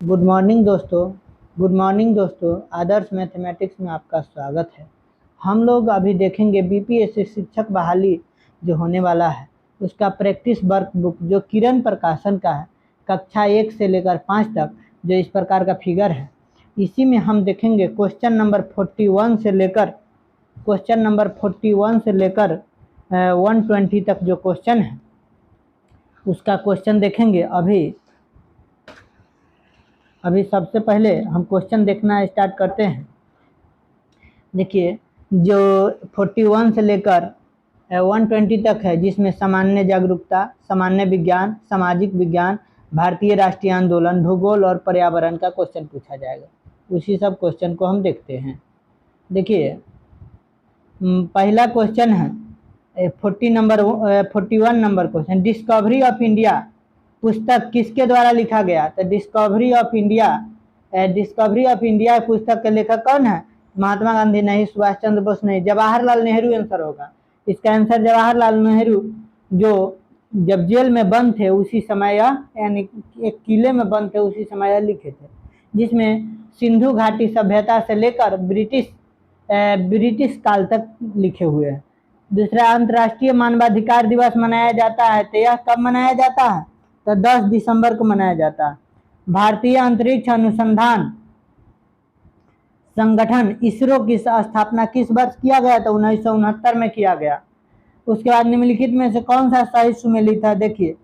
Good morning दोस्तों। आदर्श mathematics में आपका स्वागत है। हम लोग अभी देखेंगे बीपीएससी शिक्षक बहाली जो होने वाला है उसका प्रैक्टिस वर्क बुक जो किरण प्रकाशन का है, कक्षा 1 से लेकर 5 तक, जो इस प्रकार का फिगर है। इसी में हम देखेंगे क्वेश्चन नंबर 41 से लेकर 120 तक जो क्वेश्चन है उसका क्वेश्चन देखेंगे। अभी सबसे पहले हम क्वेश्चन देखना स्टार्ट करते हैं। देखिए, जो 41 से लेकर 120 तक है, जिसमें सामान्य जागरूकता, सामान्य विज्ञान, सामाजिक विज्ञान, भारतीय राष्ट्रीय आंदोलन, भूगोल और पर्यावरण का क्वेश्चन पूछा जाएगा। उसी सब क्वेश्चन को हम देखते हैं। देखिए, पहला क्वेश्चन है 41 number question, discovery of India पुस्तक किसके द्वारा लिखा गया? तो डिस्कवरी ऑफ इंडिया पुस्तक के लेखक कौन है? महात्मा गांधी नहीं, सुभाष चंद्र बोस नहीं, जवाहरलाल नेहरू आंसर होगा। इसका आंसर जवाहरलाल नेहरू, जो जब जेल में बंद थे उसी समय, यानी एक किले में बंद थे उसी समय लिखे थे, जिसमें सिंधु घाटी सभ्यता से लेकर ब्रिटिश काल तक लिखे हुए हैं। दूसरा, अंतर्राष्ट्रीय मानवाधिकार दिवस मनाया जाता है, तो यह कब मनाया जाता है? तो 10 दिसंबर को मनाया जाता है। भारतीय अंतरिक्ष अनुसंधान संगठन इसरो की स्थापना किस वर्ष किया गया? तो 1969 में किया गया। उसके बाद निम्नलिखित में से कौन सा सही सुमेलित है? देखिए,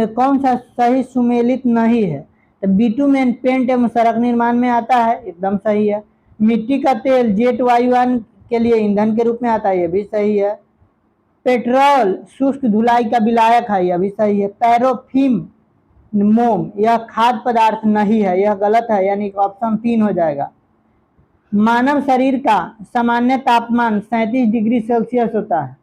कौन सा सही सुमेलित नहीं है? तो बिटुमेन पेंट एवं सड़क निर्माण में आता है, एकदम सही है। मिट्टी का तेल जेट वायुयान के लिए ईंधन के रूप में आता है, ये भी सही है। पेट्रोल शुष्क धुलाई का विलायक है, यह भी सही है। पैराफिन मोम यह खाद्य पदार्थ नहीं है, यह गलत है, यानी ऑप्शन 3 हो जाएगा। मानव शरीर का सामान्य तापमान 37 डिग्री सेल्सियस होता है,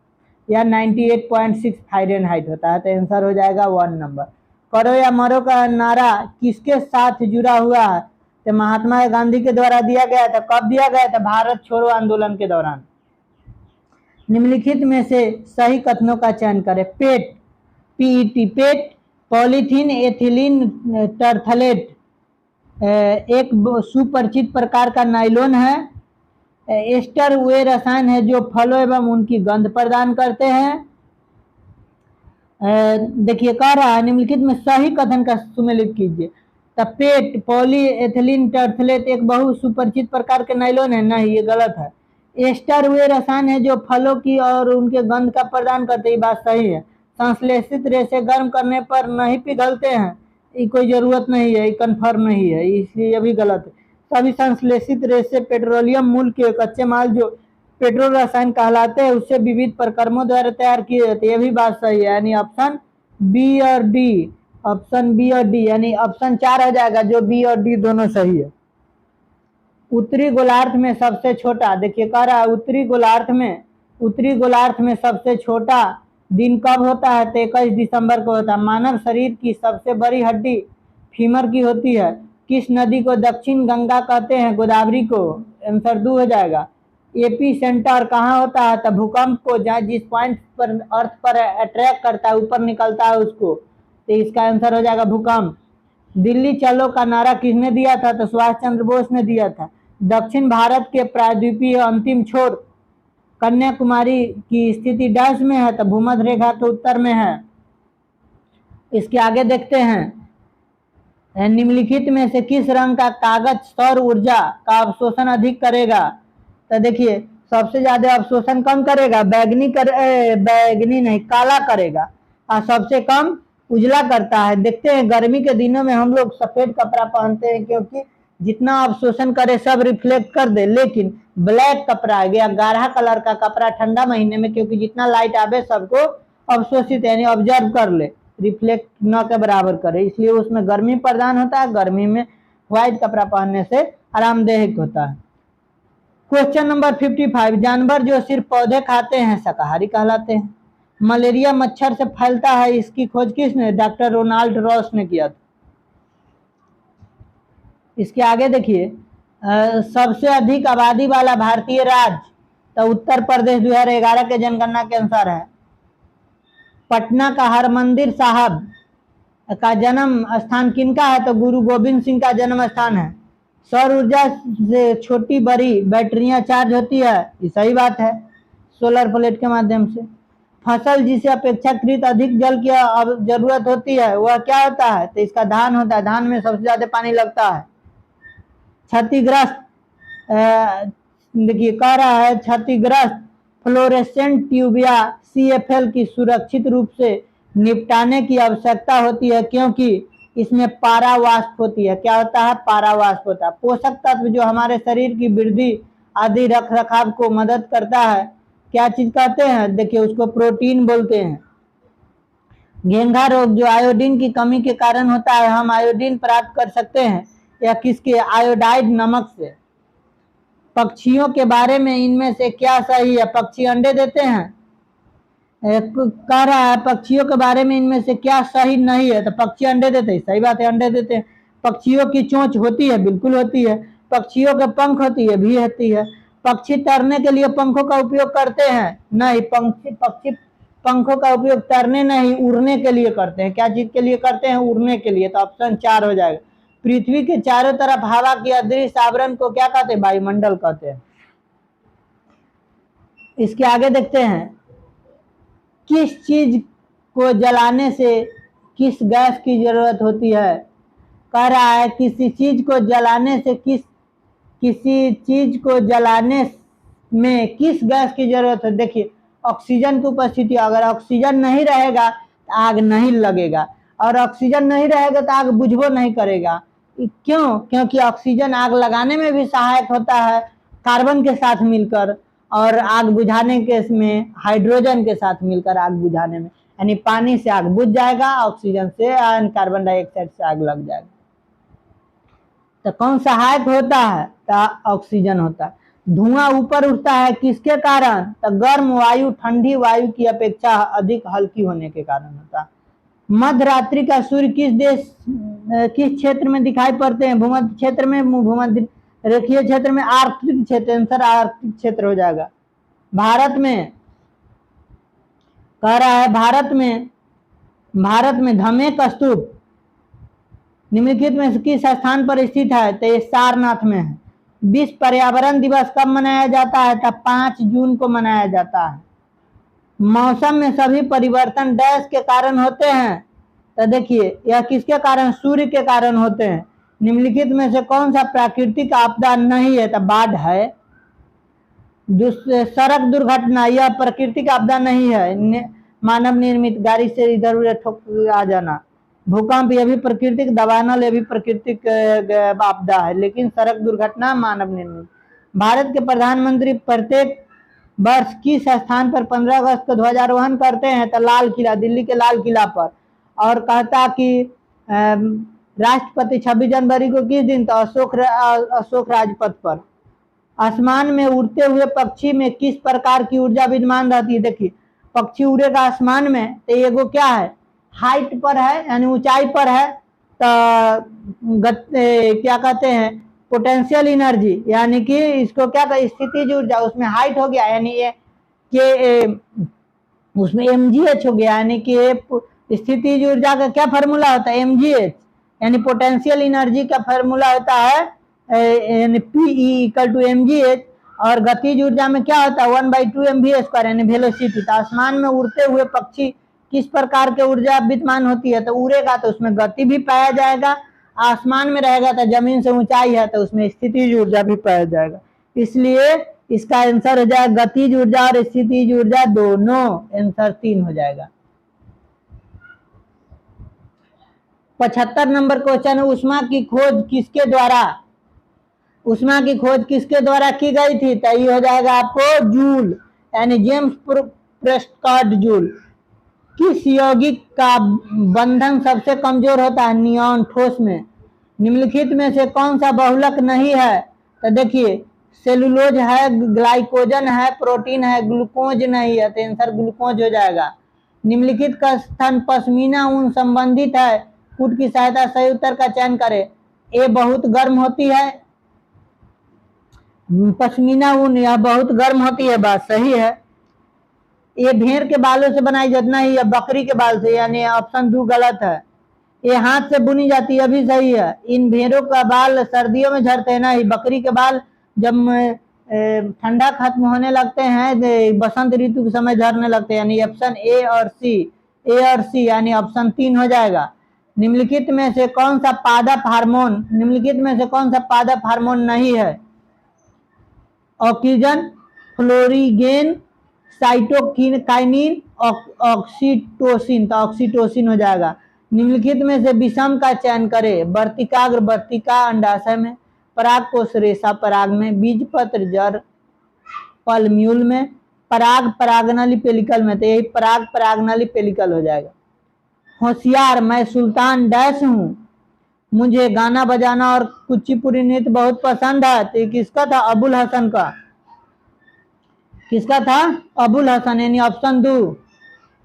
यह 98.6 फ़ारेनहाइट होता है, तो आंसर हो जाएगा 1 नंबर। करो या मरो का नारा किसके साथ जुड़ा हुआ है? तो महात्मा गांधी के द्वारा दिया गया था। कब दिया गया था? भारत छोड़ो आंदोलन के दौरान। निम्नलिखित में से सही कथनों का चयन करें। पीईटी पेट, पॉलीथीन एथिलीन टरथलेट एक सुपरिचित प्रकार का नाइलॉन है। एस्टर वे रसायन है जो फलों एवं उनकी गंध प्रदान करते हैं। देखिए, कह रहा है निम्नलिखित में सही कथन का सुमेलित कीजिए। तो पेट, पॉलीएथिलीन टरथलेट एक बहु सुपरिचित प्रकार के नाइलॉन है, नहीं, ये गलत है। एस्टर वे रसायन है जो फलों की और उनके गंध का प्रदान करते, ये बात सही है। संश्लेषित रेशे गर्म करने पर नहीं पिघलते हैं, ये कोई जरूरत नहीं है, ये कन्फर्म नहीं है, इसलिए ये भी गलत है। सभी संश्लेषित रेशे पेट्रोलियम मूल के कच्चे माल जो पेट्रोल रसायन कहलाते हैं उससे विविध प्रक्रमों द्वारा तैयार किए जाते हैं, ये भी बात सही है, यानी ऑप्शन बी और डी, यानी ऑप्शन 4 हो जाएगा, जो बी और डी दोनों सही है। उत्तरी गोलार्ध में सबसे छोटा, देखिए कह रहा है उत्तरी गोलार्ध में सबसे छोटा दिन कब होता है? तो 21 दिसंबर को होता है। मानव शरीर की सबसे बड़ी हड्डी फीमर की होती है। किस नदी को दक्षिण गंगा कहते हैं? गोदावरी को, आंसर 2 हो जाएगा। एपी सेंटर कहाँ होता है? तो भूकंप को जहाँ जिस पॉइंट पर अर्थ पर अट्रैक्ट करता है, ऊपर निकलता है उसको, तो इसका आंसर हो जाएगा भूकंप। दिल्ली चलो का नारा किसने दिया था? तो सुभाष चंद्र बोस ने दिया था। दक्षिण भारत के प्रायद्वीपीय अंतिम छोर कन्याकुमारी की स्थिति डैश में है? तो भूमध्य रेखा के उत्तर में है। इसके आगे देखते हैं, निम्नलिखित में से किस रंग का कागज सौर ऊर्जा का अवशोषण अधिक करेगा? तो देखिए, सबसे ज्यादा अवशोषण कम करेगा, बैगनी नहीं, काला करेगा, और सबसे कम उजला करता है। देखते हैं, गर्मी के दिनों में हम लोग सफेद कपड़ा पहनते हैं क्योंकि जितना अवशोषण करे सब रिफ्लेक्ट कर दे, लेकिन ब्लैक कपड़ा या गाढ़ा कलर का कपड़ा ठंडा महीने में, क्योंकि जितना लाइट आवे सबको अवशोषित यानी ऑब्जर्व कर ले, रिफ्लेक्ट न के बराबर करे, इसलिए उसमें गर्मी प्रदान होता है। गर्मी में व्हाइट कपड़ा पहनने से आरामदायक होता है। क्वेश्चन नंबर 55, जानवर जो सिर्फ पौधे खाते हैं शाकाहारी कहलाते हैं। मलेरिया मच्छर से फैलता है, इसकी खोज किसने? डॉक्टर रोनाल्ड रॉस ने किया था। इसके आगे देखिए, सबसे अधिक आबादी वाला भारतीय राज्य, तो उत्तर प्रदेश 2011 के जनगणना के अनुसार है। पटना का हरमंदिर साहब का जन्म स्थान किनका है? तो गुरु गोविंद सिंह का जन्म स्थान है। सौर ऊर्जा से छोटी बड़ी बैटरियां चार्ज होती है, ये सही बात है, सोलर प्लेट के माध्यम से। फसल जिसे अपेक्षाकृत अधिक जल की जरूरत होती है वह क्या होता है? तो इसका धान होता है, धान में सबसे ज्यादा पानी लगता है। क्षतिग्रस्त, देखिए कह रहा है क्षतिग्रस्त फ्लोरेसेंट ट्यूब या CFL की सुरक्षित रूप से निपटाने की आवश्यकता होती है, क्योंकि इसमें पारावाष्प होती है। क्या होता है? पारावाष्प होता है। पोषक तत्व जो हमारे शरीर की वृद्धि आदि रख रखाव को मदद करता है, क्या चीज कहते हैं? देखिए उसको प्रोटीन बोलते हैं। घेंघा रोग जो आयोडीन की कमी के कारण होता है, हम आयोडीन प्राप्त कर सकते हैं या किसके? आयोडाइड नमक से। पक्षियों के बारे में इनमें से क्या सही है? पक्षी अंडे देते हैं, कह रहा है पक्षियों के बारे में इनमें से क्या सही नहीं है? तो पक्षी अंडे देते हैं, सही बात है, अंडे देते हैं। पक्षियों की चोंच होती है, बिल्कुल होती है। पक्षियों के पंख होती है, भी होती है। पक्षी तैरने के लिए पंखों का उपयोग करते हैं? नहीं, पक्षी पंखों का उपयोग तैरने नहीं, उड़ने के लिए करते हैं। क्या चीज के लिए करते हैं? उड़ने के लिए। तो ऑप्शन 4 हो जाएगा। पृथ्वी के चारों तरफ हवा की अदृश्य आवरण को क्या कहते हैं? वायुमंडल कहते हैं। इसके आगे देखते हैं, किस चीज को जलाने से किस गैस की जरूरत होती है? कह रहा है किसी चीज को जलाने से किसी चीज को जलाने में किस गैस की जरूरत है? देखिए ऑक्सीजन की उपस्थिति, अगर ऑक्सीजन नहीं रहेगा तो आग नहीं लगेगा, और ऑक्सीजन नहीं रहेगा तो आग बुझबो नहीं करेगा। क्यों? क्योंकि ऑक्सीजन आग लगाने में भी सहायक होता है कार्बन के साथ मिलकर, और आग बुझाने के इसमें हाइड्रोजन के साथ मिलकर आग बुझाने में, यानी पानी से आग बुझ जाएगा, ऑक्सीजन से कार्बन डाइऑक्साइड से आग लग जाएगा। तो कौन सहायक होता है? तो ऑक्सीजन होता है। धुआं ऊपर उठता है किसके कारण? तो गर्म वायु ठंडी वायु की अपेक्षा अधिक हल्की होने के कारण होता है। मध्य रात्रि का सूर्य किस क्षेत्र में दिखाई पड़ते हैं? भूमध्य क्षेत्र में, भूमध्य रेखीय क्षेत्र में, आर्कटिक क्षेत्र। आंसर आर्कटिक क्षेत्र हो जाएगा। भारत में, कह रहा है भारत में धमेक स्तूप निम्नलिखित में से किस स्थान पर स्थित है? तो ये सारनाथ में है। विश्व पर्यावरण दिवस कब मनाया जाता है? तब 5 जून को मनाया जाता है। मौसम में सभी परिवर्तन डैश के कारण होते हैं? तो देखिए यह किसके कारण? सूर्य के कारण होते हैं। निम्नलिखित में से कौन सा प्राकृतिक आपदा नहीं है? तो बाढ़ है। सड़क दुर्घटना यह प्राकृतिक आपदा नहीं है, मानव निर्मित, गाड़ी से इधर उधर ठोक आ जाना। भूकंप यह भी प्राकृतिक, दबाना यह भी प्राकृतिक आपदा है, लेकिन सड़क दुर्घटना मानव निर्मित। भारत के प्रधानमंत्री प्रत्येक वर्ष किस स्थान पर 15 अगस्त को ध्वजारोहण करते हैं? तो लाल किला, दिल्ली के लाल किला पर। और कहता कि राष्ट्रपति 26 जनवरी को किस दिन? तो अशोक राजपथ पर। आसमान में उड़ते हुए पक्षी में किस प्रकार की ऊर्जा विद्यमान रहती है? देखिए पक्षी उड़ेगा आसमान में तो एगो क्या है? हाइट पर है, यानी ऊंचाई पर है, तो क्या कहते हैं? पोटेंशियल एनर्जी, यानी कि इसको क्या कहते हैं? स्थितिज ऊर्जा, उसमें हाइट हो गया, यानी ये कि उसमें mgh हो गया, यानी कि स्थितिज ऊर्जा का क्या फार्मूला होता है? mgh, यानी पोटेंशियल एनर्जी का फार्मूला होता है Pe = mgh, और गतिज ऊर्जा में क्या होता है? 1/2 mv², यानी वेलोसिटी। तो आसमान में उड़ते हुए पक्षी किस प्रकार के ऊर्जा विद्यमान होती है? तो उड़ेगा तो उसमें गति भी पाया जाएगा, आसमान में रहेगा तो जमीन से ऊंचाई है तो उसमें स्थितिज ऊर्जा भी पाया जाएगा। इसलिए इसका आंसर हो जाएगा गतिज ऊर्जा और स्थितिज ऊर्जा दोनों। आंसर 3 हो जाएगा। 75 नंबर क्वेश्चन है, उष्मा की खोज किसके द्वारा की गई थी? तो ये हो जाएगा आपको जूल, यानी जेम्स प्रेस्कॉट जूल। किस यौगिक का बंधन सबसे कमजोर होता है? नियॉन, ठोस में। निम्नलिखित में से कौन सा बहुलक नहीं है? तो देखिए सेलुलोज है, ग्लाइकोजन है, प्रोटीन है, ग्लूकोज नहीं है, तो आंसर ग्लूकोज हो जाएगा। निम्नलिखित का स्थान पश्मीना ऊन संबंधित है, कूट की सहायता सही उत्तर का चयन करें। ए बहुत गर्म होती है, पश्मीना ऊन यह बहुत गर्म होती है, बात सही है। ये भेड़ के बालों से बनाई जाती नहीं, या बकरी के बाल से, यानी ऑप्शन 2 गलत है। ये हाथ से बुनी जाती है, अभी सही है। इन भेड़ों का बाल सर्दियों में झड़ते हैं, नहीं। बकरी के बाल जब ठंडा खत्म होने लगते हैं, बसंत ऋतु के समय झड़ने लगते हैं, यानी ऑप्शन ए और सी, यानी ऑप्शन 3 हो जाएगा। निम्नलिखित में से कौन सा पादप हार्मोन नहीं है? Oxygen, florigen, cytokinin, oxytocin. तो ऑक्सीटोसिन हो जाएगा। निम्नलिखित में से विषम का चयन करें। वर्तिकाग्र वर्तिका अंडाशय में, परागकोश रेशा पराग में, बीजपत्र जड़ पल्म्यूल में, पराग परागनली पेलिकल में। तो यही पराग परागनली पेलिकल हो जाएगा। होशियार, मैं सुल्तान डैश हूँ, मुझे गाना बजाना और कुचिपुड़ी नृत्य बहुत पसंद है। तो किसका था? अबुल हसन का। किसका था? अबुल हसन, यानी ऑप्शन 2।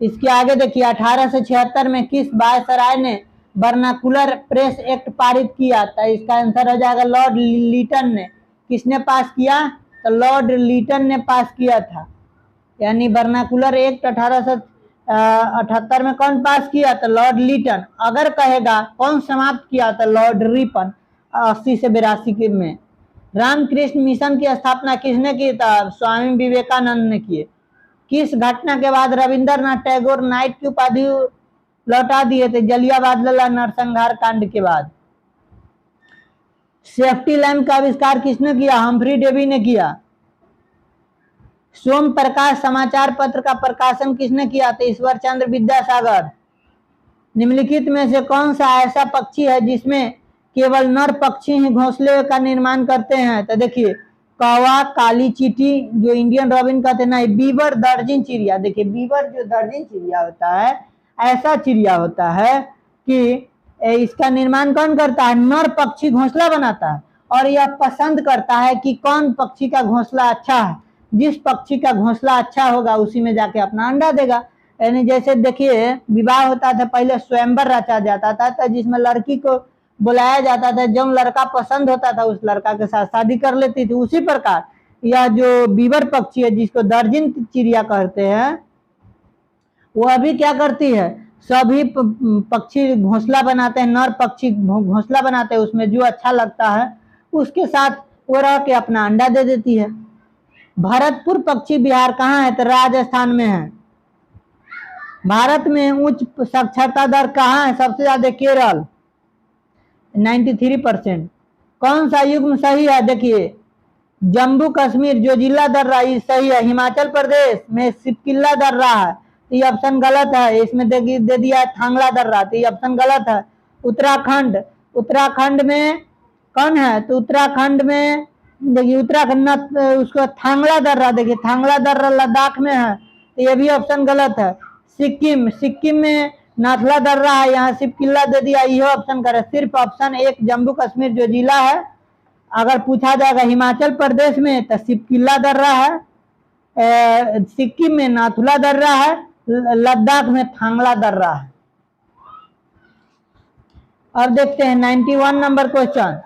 इसके आगे देखिए, 1876 में किस वायसराय ने वर्नाकुलर प्रेस एक्ट पारित किया? तो इसका आंसर हो जाएगा लॉर्ड लीटन ने। किसने पास किया? तो लॉर्ड लीटन ने पास किया था। यानी वर्नाकुलर एक्ट 1878 में कौन पास किया? तो लॉर्ड लीटन। अगर कहेगा कौन समाप्त किया? तो लॉर्ड रिपन 80 से 82 में। रामकृष्ण मिशन की स्थापना किसने की? था स्वामी विवेकानंद ने की। किस घटना के बाद रविंद्रनाथ टैगोर नाइट की उपाधि लौटा दिए थे? जलियांवाला नरसंहार कांड के बाद। सेफ्टी लैंप का आविष्कार किसने किया? हम्फ्री डेवी ने किया। सोम प्रकाश समाचार पत्र का प्रकाशन किसने किया? था ईश्वर चंद्र विद्यासागर। निम्नलिखित में से कौन सा ऐसा पक्षी है जिसमें केवल नर पक्षी ही घोंसले का निर्माण करते हैं? तो देखिए, कौवा, काली चींटी, जो इंडियन रॉबिन कहते हैं ना, बीवर, दर्जन चिड़िया। देखिए, बीवर जो दर्जन चिड़िया होता है, ऐसा चिड़िया होता है कि इसका निर्माण कौन करता है? नर पक्षी घोंसला बनाता है, और यह पसंद करता है कि कौन पक्षी का घोंसला अच्छा है। जिस पक्षी का घोंसला अच्छा होगा उसी में जाके अपना अंडा देगा। यानी जैसे देखिए, विवाह होता था पहले, स्वयंवर रचा जाता था, तो जिसमें लड़की को बुलाया जाता था, जो लड़का पसंद होता था उस लड़का के साथ शादी कर लेती थी। उसी प्रकार यह जो बीवर पक्षी है, जिसको दर्जन चिड़िया कहते हैं, वो अभी क्या करती है? सभी पक्षी घोंसला बनाते हैं, नर पक्षी घोंसला बनाते हैं, उसमें जो अच्छा लगता है उसके साथ वो रह के अपना अंडा दे देती है। भरतपुर पक्षी विहार कहाँ है? तो राजस्थान में है। भारत में उच्च साक्षरता दर कहाँ है? सबसे ज्यादा केरल, 93%। कौन सा युग्म सही है? देखिए, जम्मू कश्मीर जो जिला दर्रा सही है। हिमाचल प्रदेश में सिपकिल्ला दर्रा है, तो ये ऑप्शन गलत है। इसमें दे दिया है थांगला दर्रा, तो ये ऑप्शन गलत है। उत्तराखंड में कौन है? तो उत्तराखंड में देखिए, उत्तराखंड उसको थांगला दर्रा, देखिए थांगला दर्रा लद्दाख में है, तो ये भी ऑप्शन गलत है। सिक्किम में नाथला दर्रा है, यहाँ सिपकिल्ला दे दिया, यह ऑप्शन करे। सिर्फ ऑप्शन 1 जम्मू कश्मीर जो जिला है। अगर पूछा जाएगा हिमाचल प्रदेश में तो सिपकिल्ला दर्रा है, सिक्किम में नाथुला दर्रा है, लद्दाख में थांगला दर्रा है। अब देखते हैं 91 नंबर क्वेश्चन।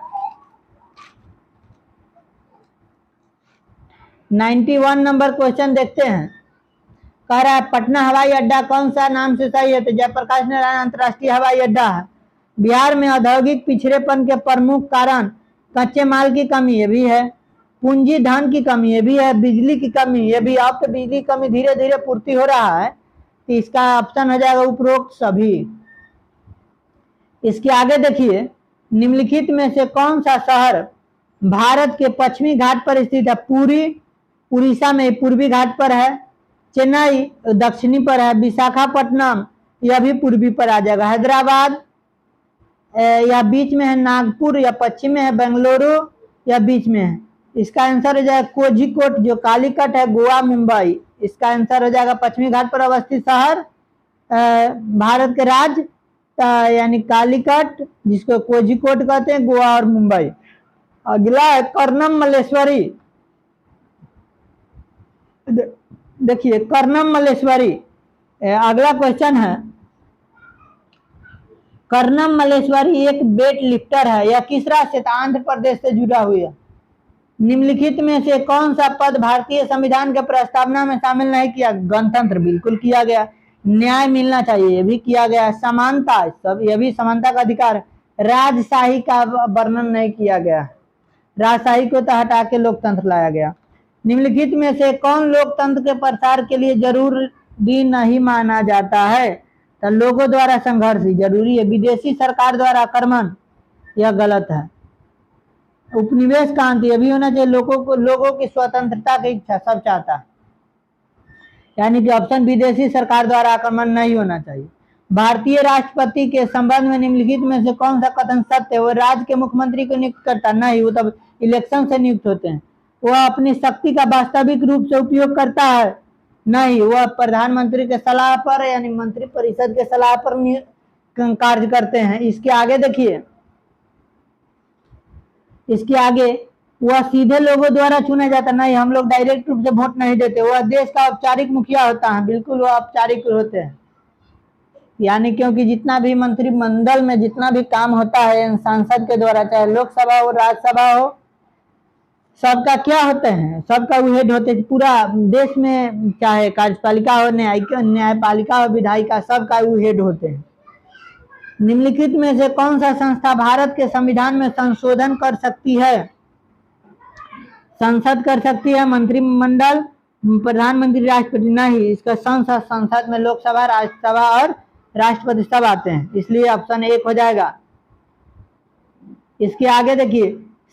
91 नंबर क्वेश्चन देखते हैं। कह रहा है पटना हवाई अड्डा कौन सा नाम से सही है? तो जयप्रकाश नारायण अंतर्राष्ट्रीय हवाई अड्डा है। बिहार में औद्योगिक पिछड़ेपन के प्रमुख कारण कच्चे माल की कमी, ये भी है। पूंजी धन की कमी, ये भी है। बिजली की कमी, ये भी। अब तो बिजली कमी धीरे धीरे पूर्ति हो रहा है, तो इसका ऑप्शन हो जाएगा उपरोक्त सभी। इसके आगे देखिए, निम्नलिखित में से कौन सा शहर भारत के पश्चिमी घाट पर स्थित है? पूरी उड़ीसा में पूर्वी घाट पर है। चेन्नई दक्षिणी पर है। विशाखापट्टनम यह भी पूर्वी पर आ जाएगा। हैदराबाद या बीच में है। नागपुर या पश्चिम में है। बेंगलुरु या बीच में है। इसका आंसर हो जाएगा कोझिकोड, जो कालीकट है, गोवा, मुंबई। इसका आंसर हो जाएगा पश्चिमी घाट पर अवस्थित शहर भारत के राज्य यानी कालीकट, जिसको कोझिकोड कहते हैं, गोवा और मुंबई। अगला है कर्णम मल्लेश्वरी। देखिए, कर्णम मल्लेश्वरी अगला क्वेश्चन है। कर्णम मल्लेश्वरी एक वेट लिफ्टर है। यह किस राज्य से? आंध्र प्रदेश से जुड़ा हुआ है। निम्नलिखित में से कौन सा पद भारतीय संविधान के प्रस्तावना में शामिल नहीं किया? गणतंत्र बिल्कुल किया गया। न्याय मिलना चाहिए, ये भी किया गया है। समानता, सब ये भी समानता का अधिकार है। राजशाही का वर्णन नहीं किया गया, राजशाही को तो हटा के लोकतंत्र लाया गया। निम्नलिखित में से कौन लोकतंत्र के प्रसार के लिए जरूरी नहीं माना जाता है? तो लोगों द्वारा संघर्ष जरूरी है। विदेशी सरकार द्वारा आक्रमण, यह गलत है। उपनिवेश क्रांति, यह भी होना चाहिए। लोगों की स्वतंत्रता की इच्छा सब चाहता है, यानी कि ऑप्शन विदेशी सरकार द्वारा आक्रमण नहीं होना चाहिए। भारतीय राष्ट्रपति के संबंध में निम्नलिखित में से कौन सा कथन सत्य है? वो राज्य के मुख्यमंत्री को नियुक्त करता नहीं, वो तब इलेक्शन से नियुक्त होते हैं। वह अपनी शक्ति का वास्तविक रूप से उपयोग करता है नहीं, वह प्रधानमंत्री के सलाह पर यानी मंत्री परिषद के सलाह पर कार्य करते हैं। इसके आगे देखिए, इसके आगे वह सीधे लोगों द्वारा चुना जाता नहीं, हम लोग डायरेक्ट रूप से वोट नहीं देते। वह देश का औपचारिक मुखिया होता है, बिल्कुल वह औपचारिक होते हैं, यानी क्योंकि जितना भी मंत्रिमंडल में जितना भी काम होता है सांसद के द्वारा, चाहे लोकसभा हो राज्यसभा हो, सबका क्या होते हैं, सबका हेड होते हैं पूरा देश में, चाहे कार्यपालिका हो, न्यायपालिका हो, विधायिका, सबका हेड होते हैं। निम्नलिखित में से कौन सा संस्था भारत के संविधान में संशोधन कर सकती है? संसद कर सकती है, मंत्रिमंडल, प्रधानमंत्री, राष्ट्रपति नहीं। इसका संसद में लोकसभा, राज्यसभा और राष्ट्रपति सब आते हैं, इसलिए ऑप्शन 1 हो जाएगा। इसके आगे देखिए,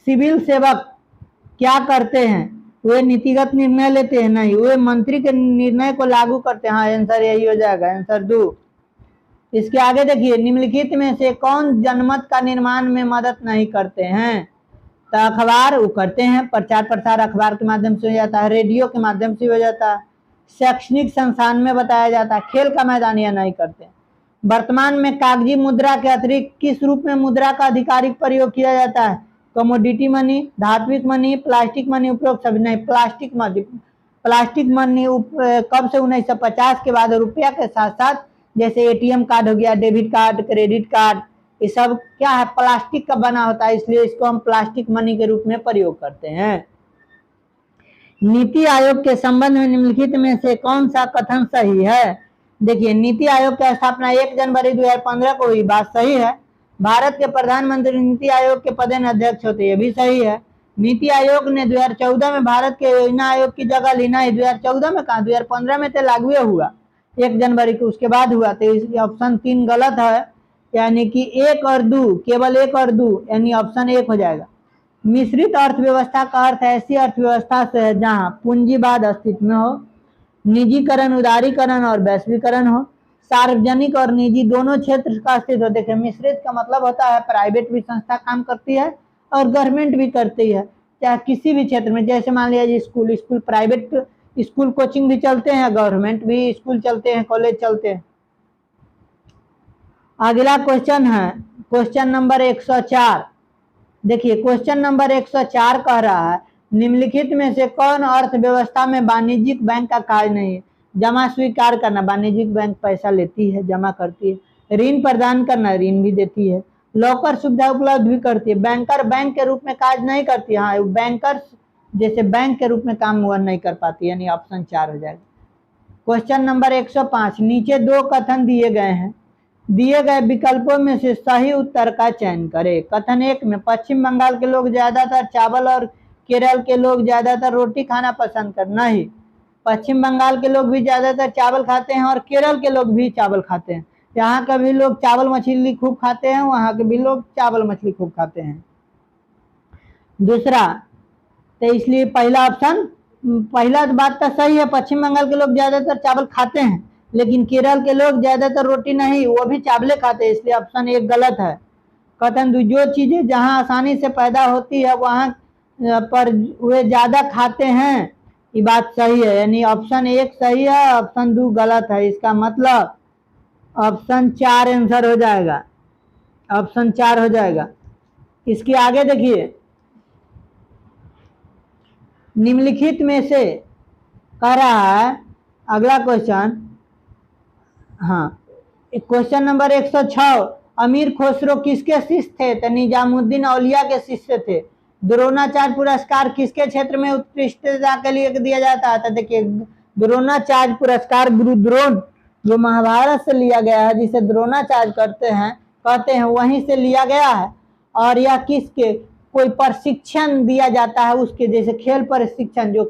सिविल सेवक क्या करते हैं? वे नीतिगत निर्णय लेते हैं नहीं, वे मंत्री के निर्णय को लागू करते हैं। हाँ, आंसर यही हो जाएगा, आंसर 2। इसके आगे देखिए, निम्नलिखित में से कौन जनमत का निर्माण में मदद नहीं करते हैं? तो अखबार वो करते हैं, प्रचार प्रसार अखबार के माध्यम से हो जाता है, रेडियो के माध्यम से हो जाता है, शैक्षणिक संस्थान में बताया जाता है, खेल का मैदान या नहीं करते। वर्तमान में कागजी मुद्रा के अतिरिक्त किस रूप में मुद्रा का आधिकारिक प्रयोग किया जाता है? कमोडिटी मनी, धात्विक मनी, प्लास्टिक मनी, उपरोक्त सभी नहीं। प्लास्टिक मनी कब से 1950 के बाद रुपया के साथ साथ, जैसे एटीएम कार्ड हो गया, डेबिट कार्ड, क्रेडिट कार्ड, ये सब क्या है, प्लास्टिक का बना होता है, इसलिए इसको हम प्लास्टिक मनी के रूप में प्रयोग करते हैं। नीति आयोग के संबंध में निम्नलिखित में से कौन सा कथन सही है? देखिए, नीति आयोग की स्थापना 1 जनवरी 2015 को हुई, बात सही है। भारत के प्रधानमंत्री नीति आयोग के पदेन अध्यक्ष होते, ये भी सही है। नीति आयोग ने 2014 में भारत के योजना आयोग की जगह ली नहीं, 2014 में कहा, 2015 में तो लागू हुआ 1 जनवरी को, उसके बाद हुआ, तो इसलिए ऑप्शन 3 गलत है, यानी कि 1 और 2, केवल 1 और 2, यानी ऑप्शन 1 हो जाएगा। मिश्रित अर्थव्यवस्था का अर्थ ऐसी अर्थव्यवस्था से है जहां पूंजीवाद अस्तित्व में हो, निजीकरण, उदारीकरण और वैश्वीकरण हो, सार्वजनिक और निजी दोनों क्षेत्र का अस्तित्व हो। देखिए, मिश्रित का मतलब होता है प्राइवेट भी संस्था काम करती है और गवर्नमेंट भी करती है, चाहे किसी भी क्षेत्र में। जैसे मान लिया स्कूल प्राइवेट स्कूल कोचिंग भी चलते हैं, गवर्नमेंट भी स्कूल चलते हैं, कॉलेज चलते हैं। अगला क्वेश्चन है क्वेश्चन नंबर 104। देखिए, क्वेश्चन नंबर 104 कह रहा है, निम्नलिखित में से कौन अर्थव्यवस्था में वाणिज्यिक बैंक का कार्य नहीं है? जमा स्वीकार करना, वाणिज्यिक बैंक पैसा लेती है, जमा करती है। ऋण प्रदान करना, ऋण भी देती है। लॉकर सुविधा उपलब्ध भी करती है। बैंकर बैंक के रूप में कार्य नहीं करती है, हाँ, बैंकर जैसे बैंक के रूप में काम वह नहीं कर पाती, यानी ऑप्शन 4 हो जाएगा। क्वेश्चन नंबर 105, नीचे 2 कथन दिए गए हैं, दिए गए विकल्पों में से सही उत्तर का चयन करें। कथन 1 में पश्चिम बंगाल के लोग ज्यादातर चावल और केरल के लोग ज्यादातर रोटी खाना पसंद करना ही। पश्चिम बंगाल के लोग भी ज्यादातर चावल खाते हैं और केरल के लोग भी चावल खाते हैं। यहाँ के भी लोग चावल मछली खूब खाते हैं, वहाँ के भी लोग चावल मछली खूब खाते हैं। दूसरा, तो इसलिए पहला ऑप्शन, पहला बात तो सही है, पश्चिम बंगाल के लोग ज्यादातर चावल खाते हैं, लेकिन केरल के लोग ज्यादातर रोटी नहीं, वो भी चावले खाते हैं, इसलिए ऑप्शन 1 गलत है। कथन 2, जो चीजें जहां आसानी से पैदा होती है वहां पर वे ज्यादा खाते हैं, ये बात सही है, यानी ऑप्शन 1 सही है, ऑप्शन 2 गलत है। इसका मतलब ऑप्शन 4 आंसर हो जाएगा, ऑप्शन 4 हो जाएगा। इसके आगे देखिए, निम्नलिखित में से कह रहा है अगला क्वेश्चन, हाँ, क्वेश्चन नंबर 106, अमीर खुसरो किसके शिष्य थे? तो निजामुद्दीन औलिया के शिष्य थे। द्रोणाचार्य पुरस्कार किसके क्षेत्र में उत्कृष्टता के लिए दिया जाता है? तो देखिए, द्रोणाचार्य पुरस्कार गुरु द्रोण जो महाभारत से लिया गया है, जिसे द्रोणाचार्य कहते हैं वहीं से लिया गया है। और यह किसके कोई प्रशिक्षण दिया जाता है उसके, जैसे खेल प्रशिक्षण, जो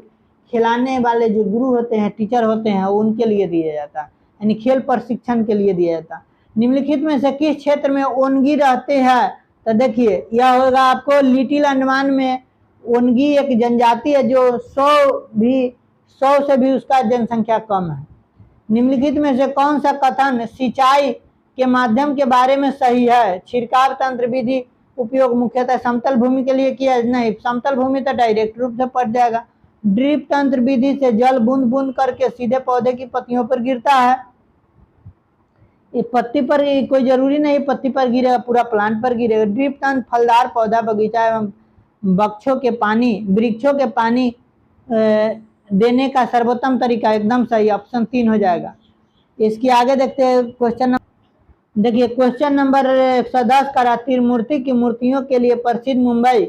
खिलाने वाले जो गुरु होते हैं, टीचर होते हैं, उनके लिए दिया जाता है, यानी खेल प्रशिक्षण के लिए दिया जाता है। निम्नलिखित में से किस क्षेत्र में ओनगी रहते हैं? तो देखिए यह होगा आपको लिटिल अंडमान में। ओनगी एक जनजाति है जो 100 से भी उसका जनसंख्या कम है। निम्नलिखित में से कौन सा कथन सिंचाई के माध्यम के बारे में सही है? छिड़काव तंत्र विधि उपयोग मुख्यतः समतल भूमि के लिए किया नहीं, समतल भूमि तो डायरेक्ट रूप से पड़ जाएगा। ड्रिप तंत्र विधि से जल बूंद बूंद करके सीधे पौधे की पत्तियों पर गिरता है। ये पत्ती पर कोई जरूरी नहीं पत्ती पर गिरेगा, पूरा प्लांट पर गिरेगा। ड्रिप तंत्र फलदार पौधा, बगीचा एवं वृक्षों के पानी देने का सर्वोत्तम तरीका, एकदम सही, ऑप्शन 3 हो जाएगा। इसके आगे देखते हैं क्वेश्चन। देखिए क्वेश्चन नंबर 110 का, त्रिमूर्ति की मूर्तियों के लिए प्रसिद्ध मुंबई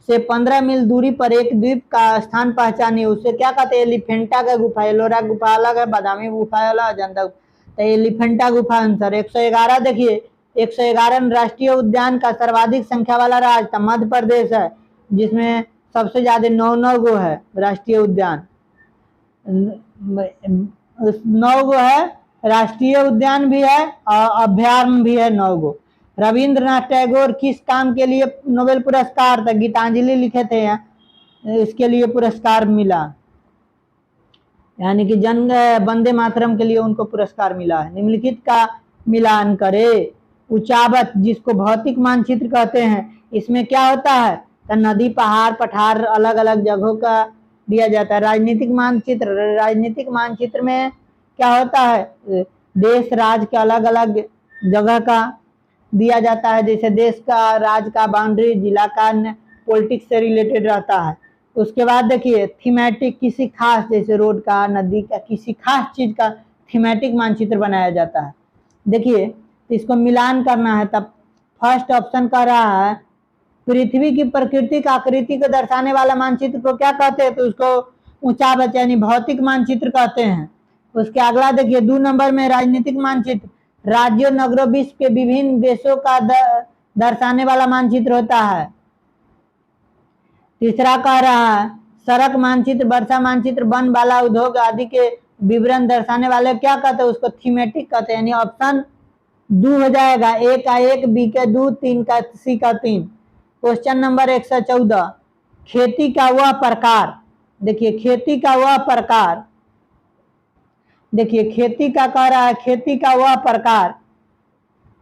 से 15 मील दूरी पर एक द्वीप का स्थान पहचानिए। उसे क्या कहते हैं? एलिफेंटा का गुफा। एलोरा गुफा अलग है, बादामी गुफा अलग, अजंता, तो एलिफेंटा गुफा आंसर। 111 देखिए 111 राष्ट्रीय उद्यान का सर्वाधिक संख्या वाला राज्य मध्य प्रदेश है, जिसमें सबसे ज्यादा 9 गो है राष्ट्रीय उद्यान। 9 गो है, राष्ट्रीय उद्यान भी है और अभयारण्य भी है 9 गो। रविंद्रनाथ टैगोर किस काम के लिए नोबेल पुरस्कार था? गीतांजलि लिखे थे, इसके लिए पुरस्कार मिला, यानी कि जन वंदे मातरम के लिए उनको पुरस्कार मिला है। निम्नलिखित का मिलान करे। उचावत, जिसको भौतिक मानचित्र कहते हैं, इसमें क्या होता है? तो नदी, पहाड़, पठार, अलग अलग जगहों का दिया जाता है। राजनीतिक मानचित्र में क्या होता है? देश राज्य के अलग अलग जगह का दिया जाता है, जैसे देश का, राज्य का बाउंड्री, जिला का पॉलिटिक्स से रिलेटेड रहता है। उसके बाद देखिए थीमेटिक, किसी खास, जैसे रोड का, नदी का, किसी खास चीज का थीमेटिक मानचित्र बनाया जाता है। देखिए तो इसको मिलान करना है, तब फर्स्ट ऑप्शन कह रहा है पृथ्वी की प्राकृतिक आकृति को दर्शाने वाला मानचित्र को क्या कहते हैं? तो उसको ऊंचावत यानी भौतिक मानचित्र कहते हैं। उसके अगला देखिए 2 नंबर में राजनीतिक मानचित्र, राज्यों, नगरों, विश्व के विभिन्न देशों का दर्शाने वाला मानचित्र होता है। तीसरा कह रहा है सड़क मानचित्र, वर्षा मानचित्र, वन वाला, उद्योग आदि के विवरण दर्शाने वाले क्या कहते हैं? उसको थीमेटिक कहते हैं, यानी ऑप्शन 2 हो जाएगा। ए का 1, बी का 2, 3 का, सी का 3। क्वेश्चन नंबर 114, खेती का वह प्रकार। देखिए खेती का वह प्रकार, देखिए खेती का कह रहा है, खेती का वह प्रकार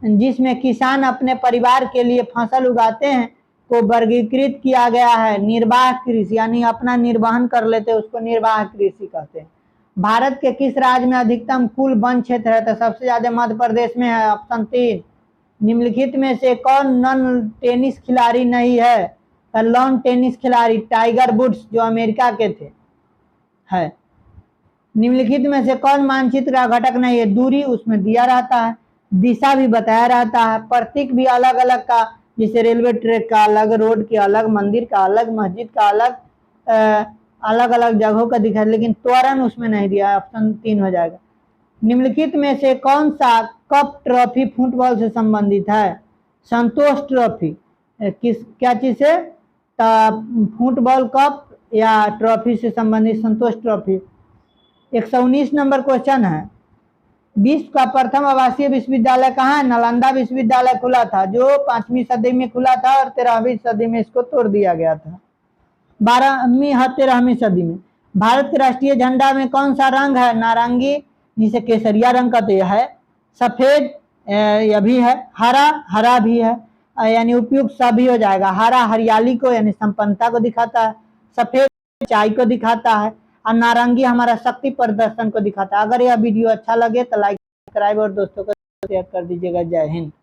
जिसमें किसान अपने परिवार के लिए फसल उगाते हैं को वर्गीकृत किया गया है। निर्वाह कृषि, यानी अपना निर्वहन कर लेते हैं, उसको निर्वाह कृषि कहते हैं। भारत के किस राज्य में अधिकतम कुल वन क्षेत्र है? तो सबसे ज्यादा मध्य प्रदेश में है, ऑप्शन 3। निम्नलिखित में से कौन नॉन टेनिस खिलाड़ी नहीं है? तो लॉन टेनिस खिलाड़ी टाइगर वुड्स, जो अमेरिका के थे, है। निम्नलिखित में से कौन मानचित्र का घटक नहीं है? दूरी, उसमें दिया रहता है, दिशा भी बताया रहता है, प्रतीक भी अलग अलग का, जैसे रेलवे ट्रैक का अलग, रोड के अलग, मंदिर का अलग, मस्जिद का अलग, अलग अलग जगहों का दिखा, लेकिन त्वरण उसमें नहीं दिया, ऑप्शन 3 हो जाएगा। निम्नलिखित में से कौन सा कप ट्रॉफी फुटबॉल से संबंधित है? संतोष ट्रॉफी क्या चीज से? फुटबॉल कप या ट्रॉफी से संबंधित संतोष ट्रॉफी। 119 नंबर क्वेश्चन है, विश्व का प्रथम आवासीय विश्वविद्यालय कहाँ है? नालंदा विश्वविद्यालय खुला था, जो 5वीं सदी में खुला था और 13वीं सदी में इसको तोड़ दिया गया था। 13वीं सदी में। भारत के राष्ट्रीय झंडा में कौन सा रंग है? नारंगी, जिसे केसरिया रंग कहते हैं, सफेद, यह भी है, हरा भी है, यानी उपयुक्त सभी हो जाएगा। हरा हरियाली को यानी संपन्नता को दिखाता है, सफेद ऊंचाई को दिखाता है, और नारंगी हमारा शक्ति प्रदर्शन को दिखाता है। अगर यह वीडियो अच्छा लगे तो लाइक, सब्सक्राइब और दोस्तों को शेयर कर दीजिएगा। जय हिंद।